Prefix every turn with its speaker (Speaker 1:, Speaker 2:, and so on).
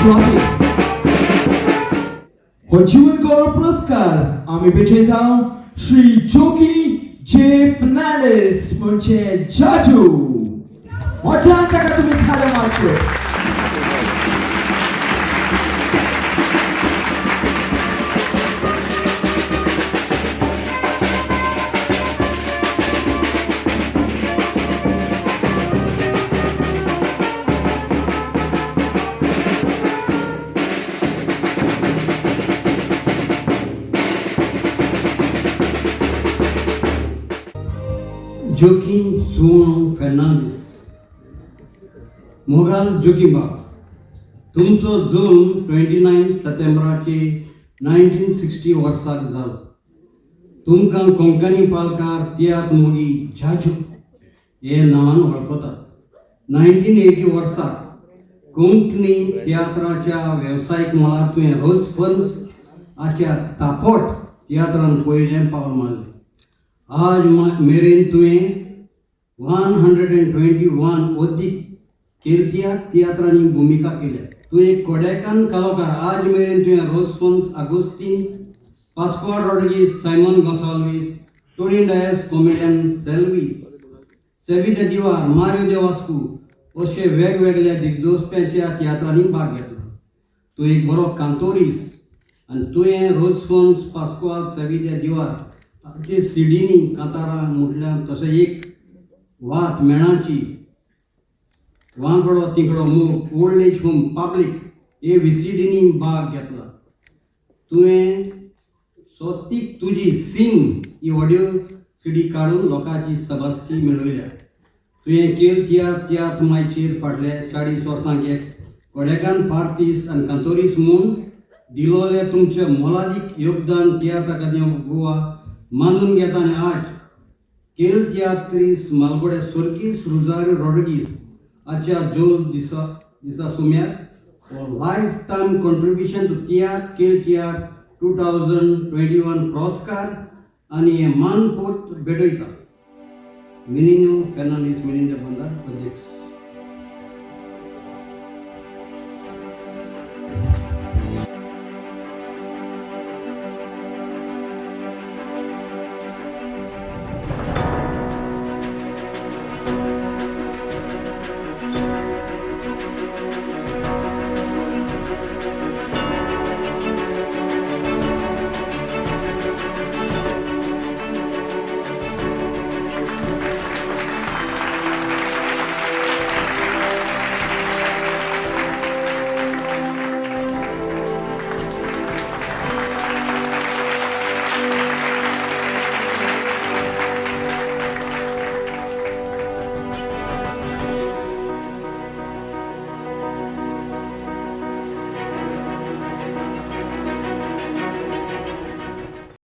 Speaker 1: Rocky. हो जीवन गौरव पुरस्कार आम्ही भेटत आहोत श्री जोगी जे फर्नांडिस म्हणजे जाजू. मोठ्या ताका तुम्ही थाळ्या मारतो.
Speaker 2: Joaquim João Fernandes. मोराल जोगिंबा, तुमचो जल्म 29 सप्टेंबराचे 1960 वर्साक जालो. तुमकां कोंकणी पालकार तियात्र मोगी जाजू हे नांवान वळखतात. 1980 वर्साक कोंकणी तियात्राच्या वेवसायीक मळार तुवें रोजफन्स आच्या तापोट तियात्रान पयलें पावल मारलें. आज मेरेन तुवें 121 अदीक कीर्तिया तियात्रांनी भुमिका केल्या. तुवें कोडेकान कलाकार. आज मेरेन तुवें रोजफोन्स आगोस्तीन, पास्कुआ रॉड्रिगीज, सायमन गोन्साल्वीस, टोनी डायस, कॉमेडियन सेल्वीस, सेवी द दिवार, मारियो दे वास्को अशे वेगवेगळ्या दिग्दोसप्यांच्या तियात्रांनी भाग घेतला. तूं एक बरो कांतोरीस आनी तुवें रोजफोन्स, पास्कुआ, सेवी द दिवार हाचे सिडीनी कांतारां म्हटल्यार तशें एक वात मेणाची, वांकडो तिकडो मूग, ओल्ड एज होम, पब्लीक हे व्हीसीडीनी भाग घेतला. तुवें स्वतीक तुजी सिंग ही ऑडिओ सीडी काडून लोकांची सभासकी मेळयल्या. तुवें केल तियात्र मायचेर फाटल्या 40 वर्सांक एक कोडेकान पार्टीस आनी कांतोरीस म्हूण दिलोले तुमचें मोलादीक योगदान तियात्र अकादेमी गोवा मानून घेता. आनी आज केल तियात्रीस मालगोडे सर्कीस रुजाrio रॉड्रिगीज हाच्या जोल दिसा सुम्यार life time contribution to tiatr केल तियात्र 2021 पुरस्कार आनी हे मानपोत भेटयता. मिनिनो फर्नांडीस, मिनिंदे बंदार, अध्यक्ष.